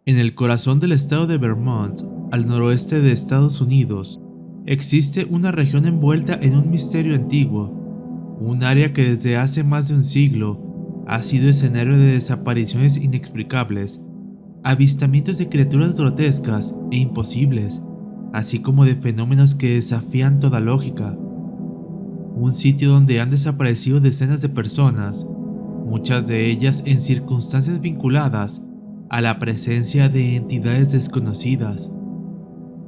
En el corazón del estado de Vermont, al noroeste de Estados Unidos, existe una región envuelta en un misterio antiguo, un área que desde hace más de un siglo ha sido escenario de desapariciones inexplicables, avistamientos de criaturas grotescas e imposibles, así como de fenómenos que desafían toda lógica. Un sitio donde han desaparecido decenas de personas, muchas de ellas en circunstancias vinculadas a la presencia de entidades desconocidas.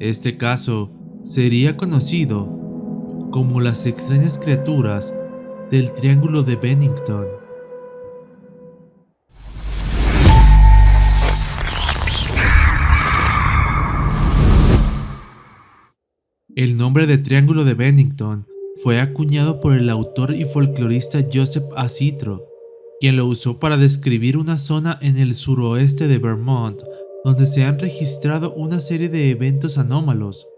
Este caso sería conocido como las extrañas criaturas del Triángulo de Bennington. El nombre de Triángulo de Bennington fue acuñado por el autor y folclorista Joseph A. Citro, quien lo usó para describir una zona en el suroeste de Vermont donde se han registrado una serie de eventos anómalos.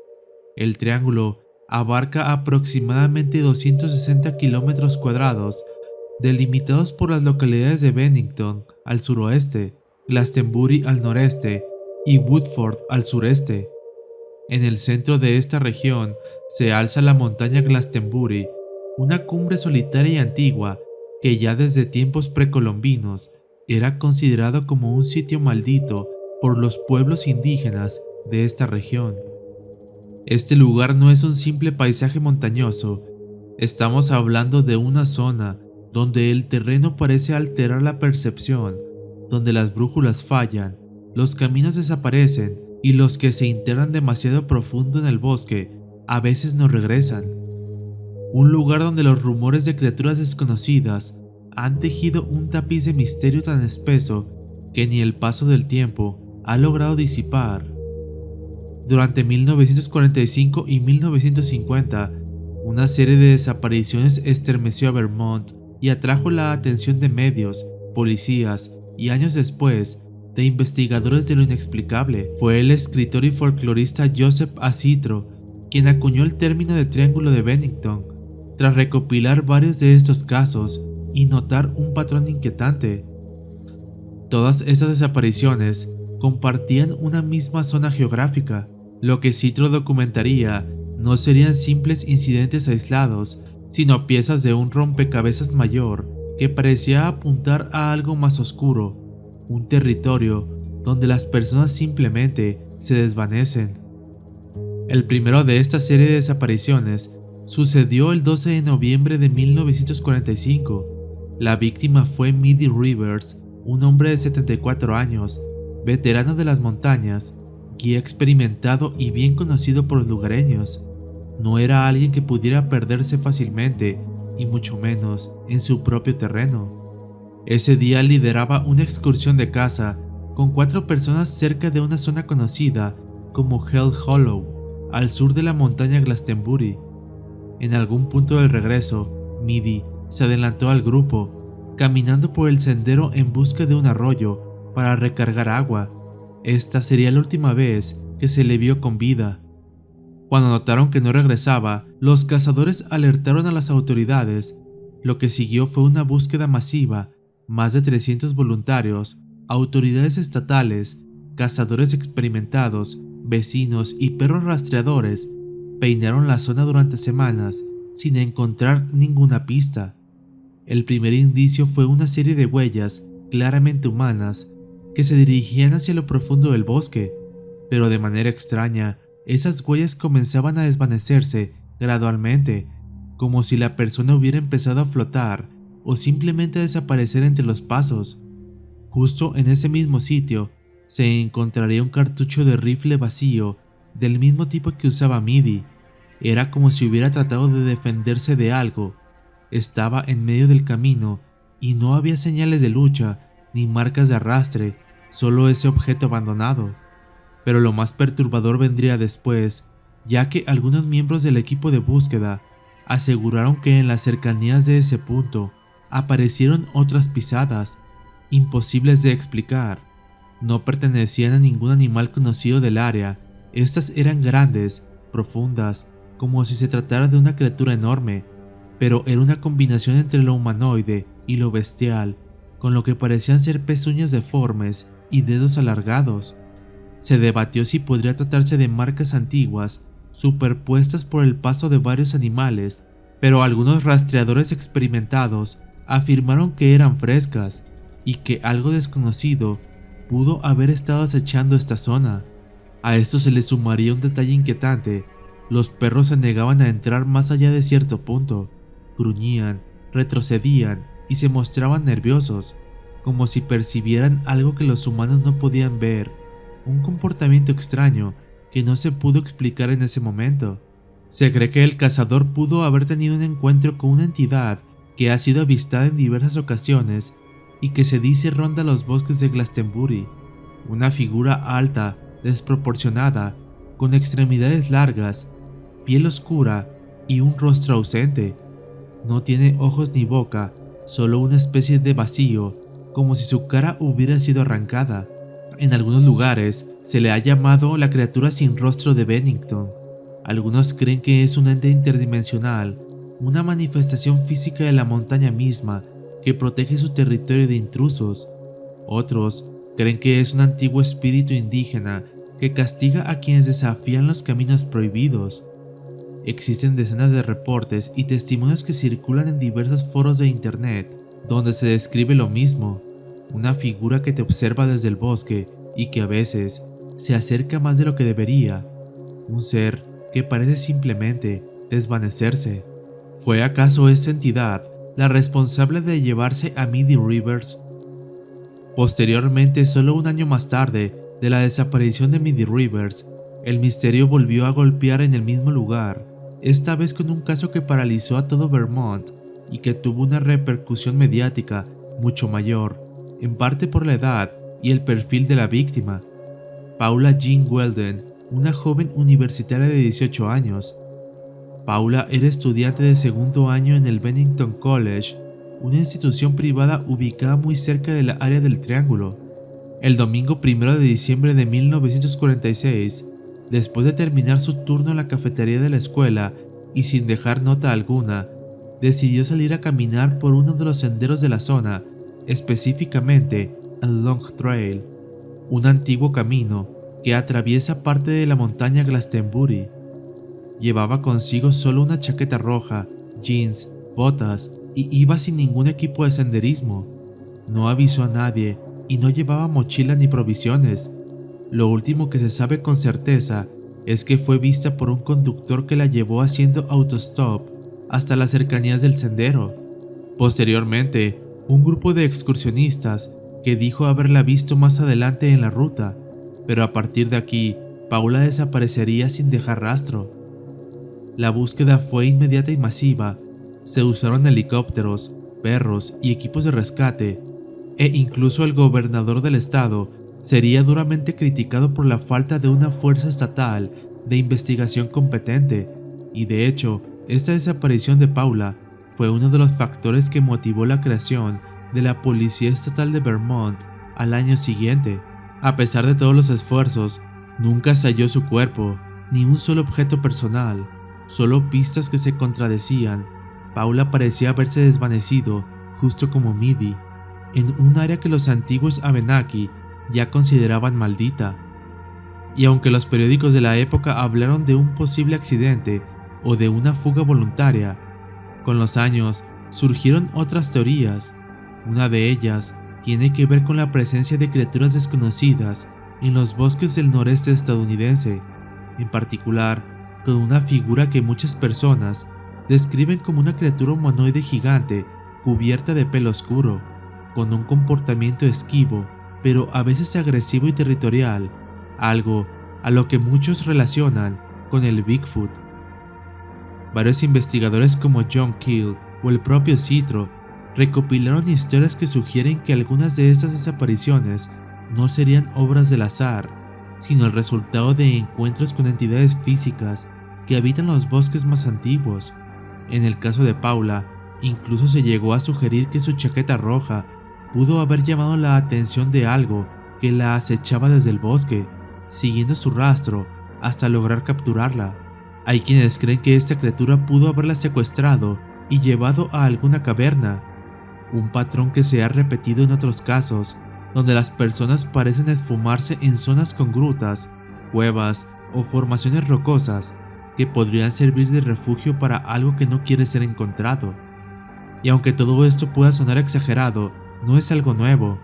El triángulo abarca aproximadamente 260 kilómetros cuadrados, delimitados por las localidades de Bennington al suroeste, Glastonbury al noreste y Woodford al sureste. En el centro de esta región se alza la montaña Glastonbury, una cumbre solitaria y antigua que ya desde tiempos precolombinos era considerado como un sitio maldito por los pueblos indígenas de esta región. Este lugar no es un simple paisaje montañoso, estamos hablando de una zona donde el terreno parece alterar la percepción, donde las brújulas fallan, los caminos desaparecen y los que se internan demasiado profundo en el bosque a veces no regresan. Un lugar donde los rumores de criaturas desconocidas han tejido un tapiz de misterio tan espeso que ni el paso del tiempo ha logrado disipar. Durante 1945 y 1950, una serie de desapariciones estremeció a Vermont y atrajo la atención de medios, policías y años después, de investigadores de lo inexplicable. Fue el escritor y folclorista Joseph A. Citro quien acuñó el término de Triángulo de Bennington, tras recopilar varios de estos casos y notar un patrón inquietante. Todas estas desapariciones compartían una misma zona geográfica. Lo que Citro documentaría no serían simples incidentes aislados, sino piezas de un rompecabezas mayor que parecía apuntar a algo más oscuro, un territorio donde las personas simplemente se desvanecen. El primero de esta serie de desapariciones sucedió el 12 de noviembre de 1945. La víctima fue Midi Rivers, un hombre de 74 años, veterano de las montañas, guía experimentado y bien conocido por los lugareños. No era alguien que pudiera perderse fácilmente, y mucho menos en su propio terreno. Ese día lideraba una excursión de caza con 4 personas cerca de una zona conocida como Hell Hollow, al sur de la montaña Glastonbury. En algún punto del regreso, Midi se adelantó al grupo, caminando por el sendero en busca de un arroyo para recargar agua. Esta sería la última vez que se le vio con vida. Cuando notaron que no regresaba, los cazadores alertaron a las autoridades. Lo que siguió fue una búsqueda masiva. Más de 300 voluntarios, autoridades estatales, cazadores experimentados, vecinos y perros rastreadores peinaron la zona durante semanas sin encontrar ninguna pista. El primer indicio fue una serie de huellas claramente humanas que se dirigían hacia lo profundo del bosque, pero de manera extraña, esas huellas comenzaban a desvanecerse gradualmente, como si la persona hubiera empezado a flotar o simplemente a desaparecer entre los pasos. Justo en ese mismo sitio se encontraría un cartucho de rifle vacío del mismo tipo que usaba Midi. Era como si hubiera tratado de defenderse de algo. Estaba en medio del camino y no había señales de lucha ni marcas de arrastre, solo ese objeto abandonado. Pero lo más perturbador vendría después, ya que algunos miembros del equipo de búsqueda aseguraron que en las cercanías de ese punto aparecieron otras pisadas, imposibles de explicar. No pertenecían a ningún animal conocido del área. Estas eran grandes, profundas, como si se tratara de una criatura enorme, pero era una combinación entre lo humanoide y lo bestial, con lo que parecían ser pezuñas deformes y dedos alargados. Se debatió si podría tratarse de marcas antiguas superpuestas por el paso de varios animales, pero algunos rastreadores experimentados afirmaron que eran frescas y que algo desconocido pudo haber estado acechando esta zona. A esto se le sumaría un detalle inquietante: los perros se negaban a entrar más allá de cierto punto, gruñían, retrocedían y se mostraban nerviosos, como si percibieran algo que los humanos no podían ver, un comportamiento extraño que no se pudo explicar en ese momento. Se cree que el cazador pudo haber tenido un encuentro con una entidad que ha sido avistada en diversas ocasiones y que se dice ronda los bosques de Glastonbury, una figura alta, desproporcionada, con extremidades largas, piel oscura y un rostro ausente. No tiene ojos ni boca, solo una especie de vacío, como si su cara hubiera sido arrancada. En algunos lugares se le ha llamado la criatura sin rostro de Bennington. Algunos creen que es un ente interdimensional, una manifestación física de la montaña misma que protege su territorio de intrusos. Otros creen que es un antiguo espíritu indígena que castiga a quienes desafían los caminos prohibidos. Existen decenas de reportes y testimonios que circulan en diversos foros de internet donde se describe lo mismo: una figura que te observa desde el bosque y que a veces se acerca más de lo que debería, un ser que parece simplemente desvanecerse. ¿Fue acaso esa entidad la responsable de llevarse a Midi Rivers? Posteriormente, solo un año más tarde de la desaparición de Midi Rivers, el misterio volvió a golpear en el mismo lugar, esta vez con un caso que paralizó a todo Vermont y que tuvo una repercusión mediática mucho mayor, en parte por la edad y el perfil de la víctima. Paula Jean Weldon, una joven universitaria de 18 años. Paula era estudiante de segundo año en el Bennington College, una institución privada ubicada muy cerca de la área del Triángulo. El domingo 1 de diciembre de 1946, después de terminar su turno en la cafetería de la escuela y sin dejar nota alguna, decidió salir a caminar por uno de los senderos de la zona, específicamente el Long Trail, un antiguo camino que atraviesa parte de la montaña Glastonbury. Llevaba consigo solo una chaqueta roja, jeans, botas y iba sin ningún equipo de senderismo. No avisó a nadie y no llevaba mochila ni provisiones. Lo último que se sabe con certeza es que fue vista por un conductor que la llevó haciendo autostop hasta las cercanías del sendero. Posteriormente, un grupo de excursionistas que dijo haberla visto más adelante en la ruta, pero a partir de aquí, Paula desaparecería sin dejar rastro. La búsqueda fue inmediata y masiva. Se usaron helicópteros, perros y equipos de rescate, e incluso el gobernador del estado sería duramente criticado por la falta de una fuerza estatal de investigación competente, y de hecho, esta desaparición de Paula fue uno de los factores que motivó la creación de la Policía Estatal de Vermont al año siguiente. A pesar de todos los esfuerzos, nunca se halló su cuerpo, ni un solo objeto personal, solo pistas que se contradecían. Paula parecía haberse desvanecido, justo como Midi, en un área que los antiguos Abenaki ya consideraban maldita. Y aunque los periódicos de la época hablaron de un posible accidente o de una fuga voluntaria, con los años surgieron otras teorías. Una de ellas tiene que ver con la presencia de criaturas desconocidas en los bosques del noreste estadounidense, en particular con una figura que muchas personas describen como una criatura humanoide gigante cubierta de pelo oscuro, con un comportamiento esquivo, pero a veces agresivo y territorial, algo a lo que muchos relacionan con el Bigfoot. Varios investigadores como John Keel o el propio Citro recopilaron historias que sugieren que algunas de estas desapariciones no serían obras del azar, sino el resultado de encuentros con entidades físicas que habitan los bosques más antiguos. En el caso de Paula, incluso se llegó a sugerir que su chaqueta roja pudo haber llamado la atención de algo que la acechaba desde el bosque, siguiendo su rastro hasta lograr capturarla. Hay quienes creen que esta criatura pudo haberla secuestrado y llevado a alguna caverna, un patrón que se ha repetido en otros casos, donde las personas parecen esfumarse en zonas con grutas, cuevas o formaciones rocosas que podrían servir de refugio para algo que no quiere ser encontrado. Y aunque todo esto pueda sonar exagerado, no es algo nuevo.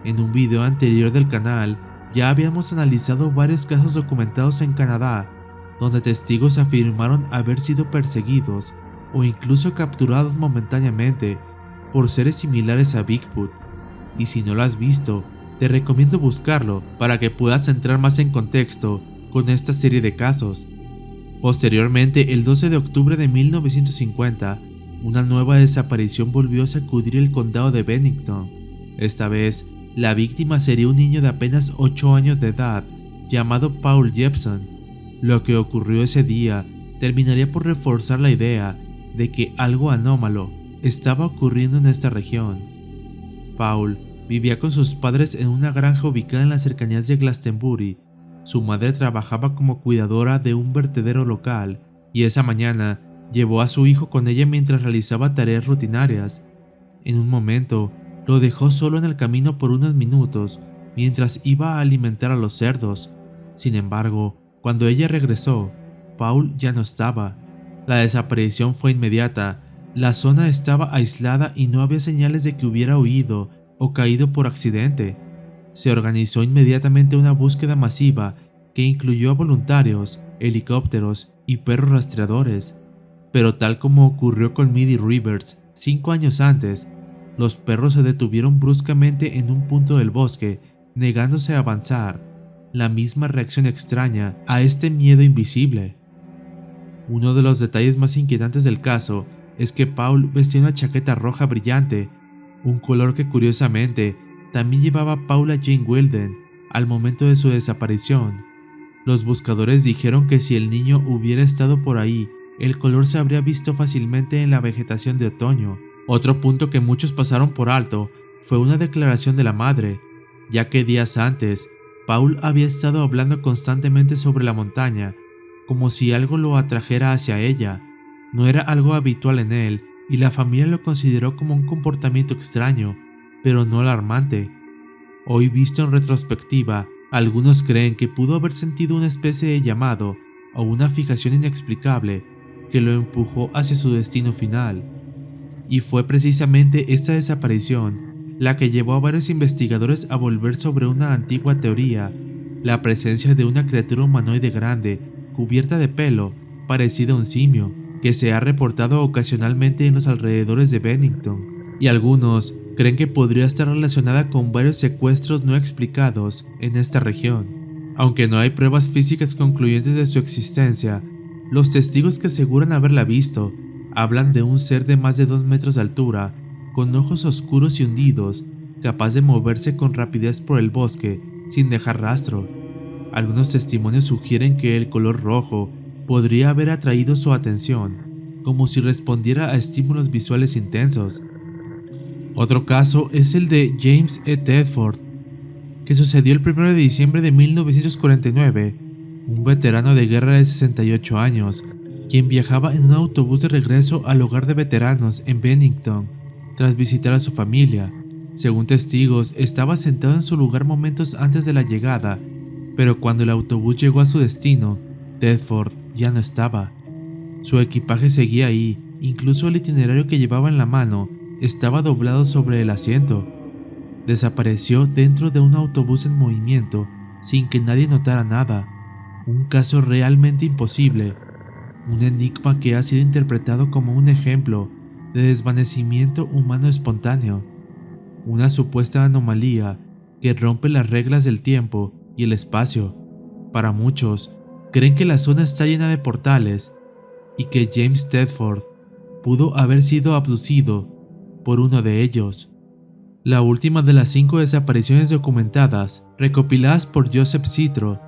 En un video anterior del canal ya habíamos analizado varios casos documentados en Canadá, donde testigos afirmaron haber sido perseguidos o incluso capturados momentáneamente por seres similares a Bigfoot. Y si no lo has visto, te recomiendo buscarlo para que puedas entrar más en contexto con esta serie de casos. Posteriormente, el 12 de octubre de 1950, una nueva desaparición volvió a sacudir el condado de Bennington. Esta vez, la víctima sería un niño de apenas 8 años de edad, llamado Paul Jepson. Lo que ocurrió ese día terminaría por reforzar la idea de que algo anómalo estaba ocurriendo en esta región. Paul vivía con sus padres en una granja ubicada en las cercanías de Glastonbury. Su madre trabajaba como cuidadora de un vertedero local y esa mañana llevó a su hijo con ella mientras realizaba tareas rutinarias. En un momento, lo dejó solo en el camino por unos minutos mientras iba a alimentar a los cerdos. Sin embargo, cuando ella regresó, Paul ya no estaba. La desaparición fue inmediata. La zona estaba aislada y no había señales de que hubiera huido o caído por accidente. Se organizó inmediatamente una búsqueda masiva que incluyó a voluntarios, helicópteros y perros rastreadores. Pero tal como ocurrió con Midi Rivers 5 años antes, los perros se detuvieron bruscamente en un punto del bosque, negándose a avanzar, la misma reacción extraña a este miedo invisible. Uno de los detalles más inquietantes del caso es que Paul vestía una chaqueta roja brillante, un color que curiosamente también llevaba Paula Jane Wilden al momento de su desaparición. Los buscadores dijeron que si el niño hubiera estado por ahí, el color se habría visto fácilmente en la vegetación de otoño. Otro punto que muchos pasaron por alto fue una declaración de la madre, ya que días antes, Paul había estado hablando constantemente sobre la montaña, como si algo lo atrajera hacia ella. No era algo habitual en él, y la familia lo consideró como un comportamiento extraño, pero no alarmante. Hoy visto en retrospectiva, algunos creen que pudo haber sentido una especie de llamado o una fijación inexplicable que lo empujó hacia su destino final. Y fue precisamente esta desaparición la que llevó a varios investigadores a volver sobre una antigua teoría, la presencia de una criatura humanoide grande, cubierta de pelo, parecida a un simio, que se ha reportado ocasionalmente en los alrededores de Bennington, y algunos creen que podría estar relacionada con varios secuestros no explicados en esta región. Aunque no hay pruebas físicas concluyentes de su existencia, los testigos que aseguran haberla visto hablan de un ser de más de 2 metros de altura, con ojos oscuros y hundidos, capaz de moverse con rapidez por el bosque sin dejar rastro. Algunos testimonios sugieren que el color rojo podría haber atraído su atención, como si respondiera a estímulos visuales intensos. Otro caso es el de James E. Tedford, que sucedió el 1 de diciembre de 1949, un veterano de guerra de 68 años, quien viajaba en un autobús de regreso al hogar de veteranos en Bennington tras visitar a su familia. Según testigos, estaba sentado en su lugar momentos antes de la llegada, pero cuando el autobús llegó a su destino, Tedford ya no estaba. Su equipaje seguía ahí, incluso el itinerario que llevaba en la mano estaba doblado sobre el asiento. Desapareció dentro de un autobús en movimiento sin que nadie notara nada. Un caso realmente imposible, un enigma que ha sido interpretado como un ejemplo de desvanecimiento humano espontáneo, una supuesta anomalía que rompe las reglas del tiempo y el espacio. Para muchos, creen que la zona está llena de portales y que James Tedford pudo haber sido abducido por uno de ellos. La última de las 5 desapariciones documentadas, recopiladas por Joseph Citro,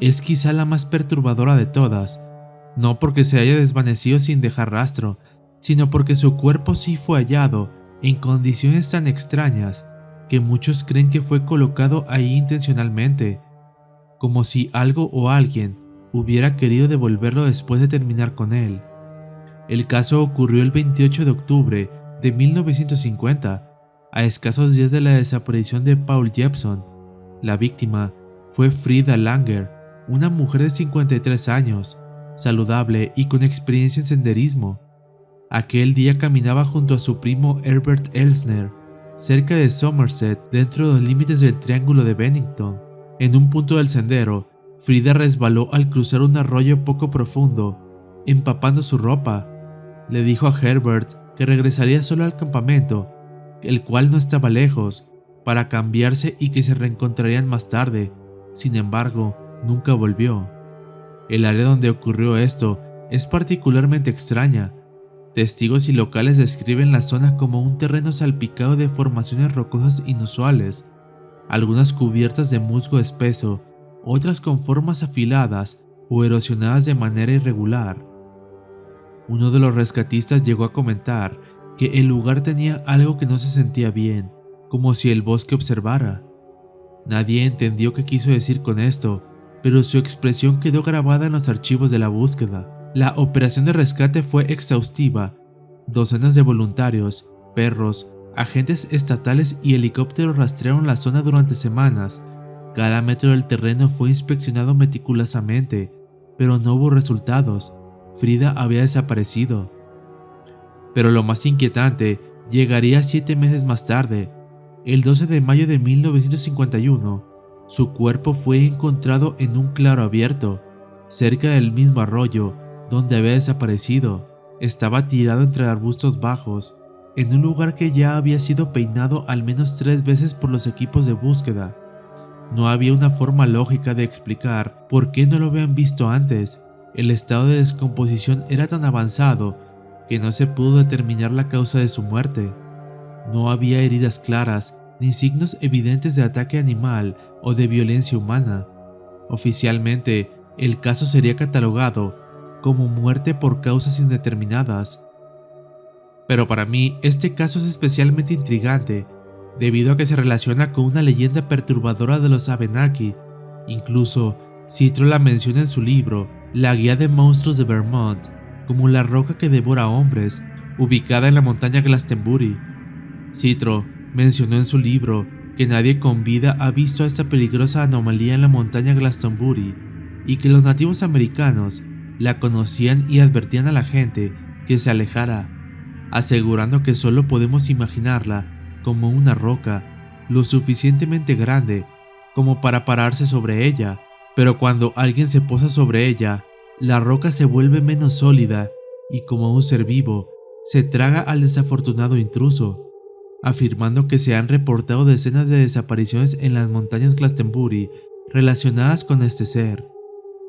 es quizá la más perturbadora de todas, no porque se haya desvanecido sin dejar rastro, sino porque su cuerpo sí fue hallado en condiciones tan extrañas que muchos creen que fue colocado ahí intencionalmente, como si algo o alguien hubiera querido devolverlo después de terminar con él. El caso ocurrió el 28 de octubre de 1950. A escasos días de la desaparición de Paul Jepson, la víctima fue Frida Langer, una mujer de 53 años, saludable y con experiencia en senderismo. Aquel día caminaba junto a su primo Herbert Elsner, cerca de Somerset, dentro de los límites del Triángulo de Bennington. En un punto del sendero, Frida resbaló al cruzar un arroyo poco profundo, empapando su ropa. Le dijo a Herbert que regresaría solo al campamento, el cual no estaba lejos, para cambiarse y que se reencontrarían más tarde. Sin embargo, nunca volvió. El área donde ocurrió esto es particularmente extraña. Testigos y locales describen la zona como un terreno salpicado de formaciones rocosas inusuales, algunas cubiertas de musgo espeso, otras con formas afiladas o erosionadas de manera irregular. Uno de los rescatistas llegó a comentar que el lugar tenía algo que no se sentía bien, como si el bosque observara. Nadie entendió qué quiso decir con esto, pero su expresión quedó grabada en los archivos de la búsqueda. La operación de rescate fue exhaustiva. Docenas de voluntarios, perros, agentes estatales y helicópteros rastrearon la zona durante semanas. Cada metro del terreno fue inspeccionado meticulosamente, pero no hubo resultados. Frida había desaparecido. Pero lo más inquietante llegaría 7 meses más tarde. El 12 de mayo de 1951, su cuerpo fue encontrado en un claro abierto, cerca del mismo arroyo donde había desaparecido. Estaba tirado entre arbustos bajos, en un lugar que ya había sido peinado al menos 3 veces por los equipos de búsqueda. No había una forma lógica de explicar por qué no lo habían visto antes. El estado de descomposición era tan avanzado que no se pudo determinar la causa de su muerte. No había heridas claras ni signos evidentes de ataque animal o de violencia humana. Oficialmente, el caso sería catalogado como muerte por causas indeterminadas. Pero para mí, este caso es especialmente intrigante, debido a que se relaciona con una leyenda perturbadora de los Abenaki. Incluso, Citro la menciona en su libro, La Guía de Monstruos de Vermont, como la roca que devora hombres, ubicada en la montaña Glastonbury. Citro mencionó en su libro que nadie con vida ha visto a esta peligrosa anomalía en la montaña Glastonbury y que los nativos americanos la conocían y advertían a la gente que se alejara, asegurando que solo podemos imaginarla como una roca lo suficientemente grande como para pararse sobre ella, pero cuando alguien se posa sobre ella, la roca se vuelve menos sólida y, como un ser vivo, se traga al desafortunado intruso, afirmando que se han reportado decenas de desapariciones en las montañas Glastonbury relacionadas con este ser.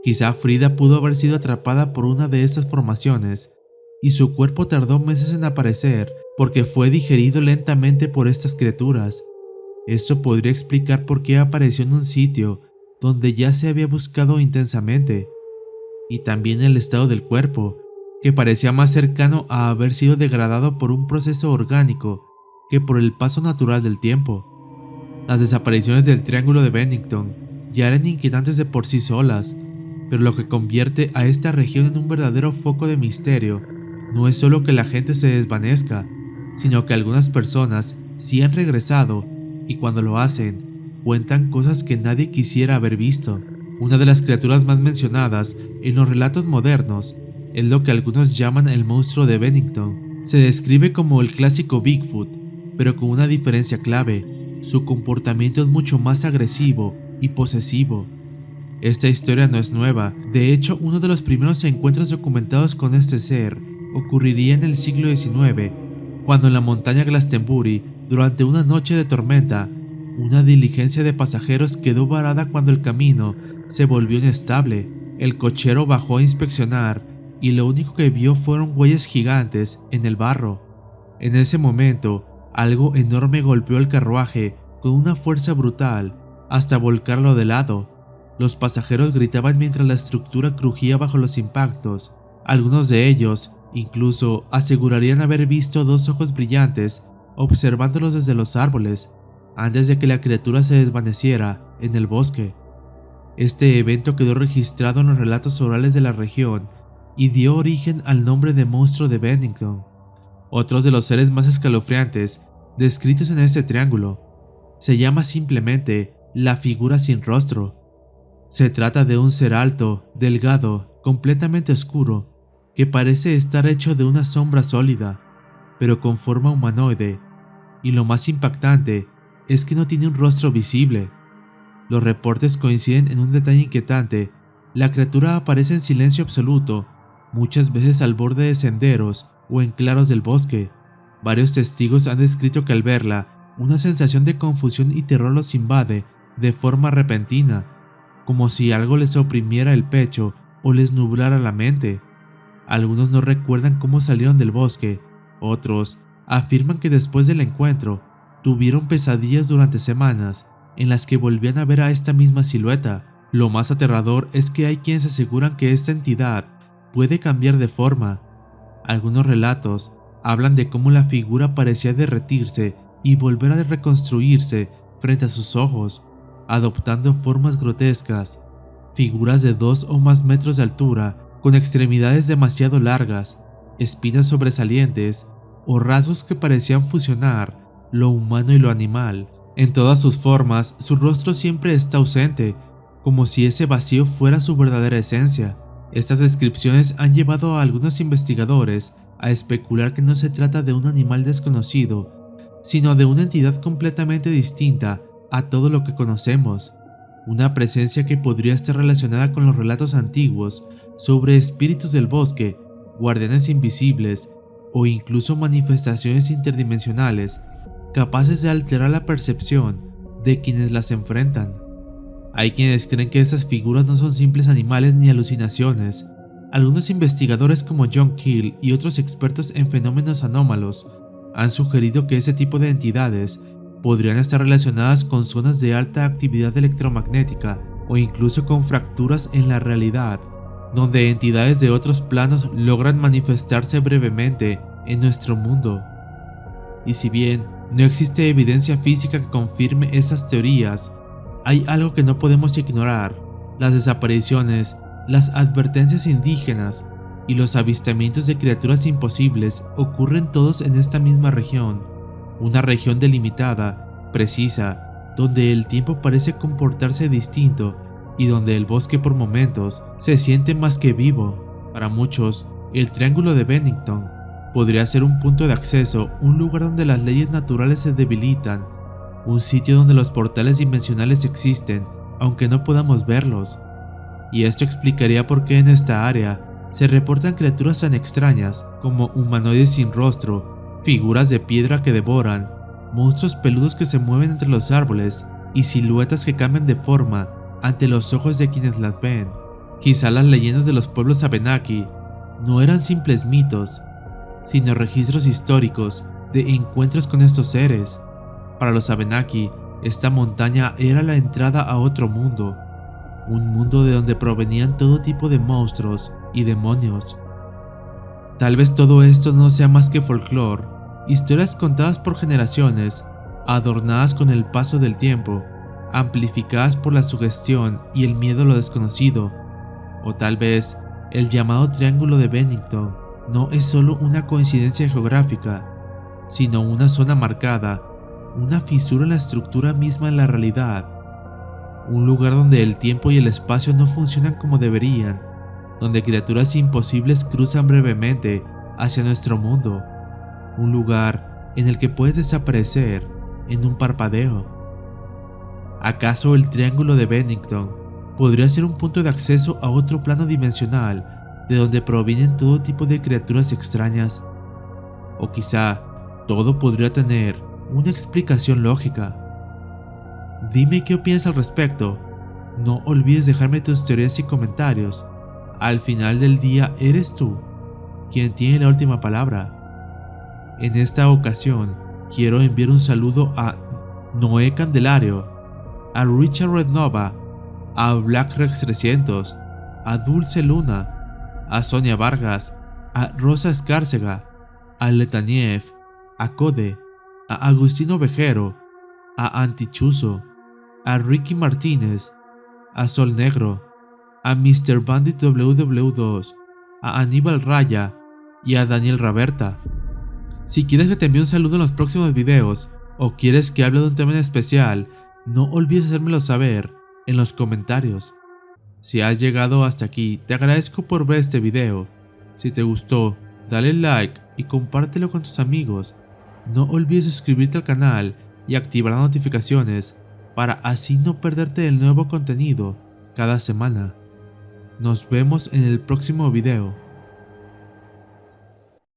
Quizá Frida pudo haber sido atrapada por una de estas formaciones y su cuerpo tardó meses en aparecer porque fue digerido lentamente por estas criaturas. Esto podría explicar por qué apareció en un sitio donde ya se había buscado intensamente, y también el estado del cuerpo, que parecía más cercano a haber sido degradado por un proceso orgánico que por el paso natural del tiempo. Las desapariciones del Triángulo de Bennington ya eran inquietantes de por sí solas, pero lo que convierte a esta región en un verdadero foco de misterio no es solo que la gente se desvanezca, sino que algunas personas sí han regresado y cuando lo hacen, cuentan cosas que nadie quisiera haber visto. Una de las criaturas más mencionadas en los relatos modernos es lo que algunos llaman el monstruo de Bennington. Se describe como el clásico Bigfoot, pero con una diferencia clave: su comportamiento es mucho más agresivo y posesivo. Esta historia no es nueva, de hecho uno de los primeros encuentros documentados con este ser ocurriría en el siglo XIX, cuando en la montaña Glastonbury, durante una noche de tormenta, una diligencia de pasajeros quedó varada cuando el camino se volvió inestable. El cochero bajó a inspeccionar y lo único que vio fueron huellas gigantes en el barro. En ese momento, algo enorme golpeó el carruaje con una fuerza brutal hasta volcarlo de lado. Los pasajeros gritaban mientras la estructura crujía bajo los impactos. Algunos de ellos incluso asegurarían haber visto dos ojos brillantes observándolos desde los árboles antes de que la criatura se desvaneciera en el bosque. Este evento quedó registrado en los relatos orales de la región y dio origen al nombre de monstruo de Bennington. Otros de los seres más escalofriantes descritos en este triángulo. Se llama simplemente la figura sin rostro. Se trata de un ser alto, delgado, completamente oscuro, que parece estar hecho de una sombra sólida, pero con forma humanoide, y lo más impactante es que no tiene un rostro visible. Los reportes coinciden en un detalle inquietante: la criatura aparece en silencio absoluto, muchas veces al borde de senderos o en claros del bosque. Varios testigos han descrito que al verla, una sensación de confusión y terror los invade de forma repentina, como si algo les oprimiera el pecho o les nublara la mente. Algunos no recuerdan cómo salieron del bosque, otros afirman que después del encuentro tuvieron pesadillas durante semanas en las que volvían a ver a esta misma silueta. Lo más aterrador es que hay quienes aseguran que esta entidad puede cambiar de forma. Algunos relatos hablan de cómo la figura parecía derretirse y volver a reconstruirse frente a sus ojos, adoptando formas grotescas, figuras de 2 o más metros de altura, con extremidades demasiado largas, espinas sobresalientes o rasgos que parecían fusionar lo humano y lo animal. En todas sus formas, su rostro siempre está ausente, como si ese vacío fuera su verdadera esencia. Estas descripciones han llevado a algunos investigadores a especular que no se trata de un animal desconocido, sino de una entidad completamente distinta a todo lo que conocemos, una presencia que podría estar relacionada con los relatos antiguos sobre espíritus del bosque, guardianes invisibles o incluso manifestaciones interdimensionales capaces de alterar la percepción de quienes las enfrentan. Hay quienes creen que estas figuras no son simples animales ni alucinaciones. Algunos investigadores como John Keel y otros expertos en fenómenos anómalos han sugerido que ese tipo de entidades podrían estar relacionadas con zonas de alta actividad electromagnética o incluso con fracturas en la realidad, donde entidades de otros planos logran manifestarse brevemente en nuestro mundo. Y si bien no existe evidencia física que confirme esas teorías, hay algo que no podemos ignorar: las desapariciones, las advertencias indígenas y los avistamientos de criaturas imposibles ocurren todos en esta misma región, una región delimitada, precisa, donde el tiempo parece comportarse distinto y donde el bosque por momentos se siente más que vivo. Para muchos, el Triángulo de Bennington podría ser un punto de acceso, un lugar donde las leyes naturales se debilitan, un sitio donde los portales dimensionales existen, aunque no podamos verlos. Y esto explicaría por qué en esta área se reportan criaturas tan extrañas como humanoides sin rostro, figuras de piedra que devoran, monstruos peludos que se mueven entre los árboles y siluetas que cambian de forma ante los ojos de quienes las ven. Quizá las leyendas de los pueblos Abenaki no eran simples mitos, sino registros históricos de encuentros con estos seres. Para los Abenaki, esta montaña era la entrada a otro mundo, un mundo de donde provenían todo tipo de monstruos y demonios. Tal vez todo esto no sea más que folclore, historias contadas por generaciones, adornadas con el paso del tiempo, amplificadas por la sugestión y el miedo a lo desconocido. O tal vez el llamado Triángulo de Bennington no es solo una coincidencia geográfica, sino una zona marcada, una fisura en la estructura misma de la realidad, un lugar donde el tiempo y el espacio no funcionan como deberían, donde criaturas imposibles cruzan brevemente hacia nuestro mundo, un lugar en el que puedes desaparecer en un parpadeo. ¿Acaso el Triángulo de Bennington podría ser un punto de acceso a otro plano dimensional de donde provienen todo tipo de criaturas extrañas? O quizá todo podría tener una explicación lógica. Dime qué opinas al respecto. No olvides dejarme tus teorías y comentarios. Al final del día eres tú quien tiene la última palabra. En esta ocasión quiero enviar un saludo a Noé Candelario, a Richard Rednova, a Black Rex 300, a Dulce Luna, a Sonia Vargas, a Rosa Escárcega, a Letaniev, a Code, a Agustino Vejero, a Antichuzo, a Ricky Martínez, a Sol Negro, a Mr. Bandit WW2, a Aníbal Raya y a Daniel Raberta. Si quieres que te envíe un saludo en los próximos videos o quieres que hable de un tema en especial, no olvides hacérmelo saber en los comentarios. Si has llegado hasta aquí, te agradezco por ver este video. Si te gustó, dale like y compártelo con tus amigos. No olvides suscribirte al canal y activar las notificaciones para así no perderte el nuevo contenido cada semana. Nos vemos en el próximo video.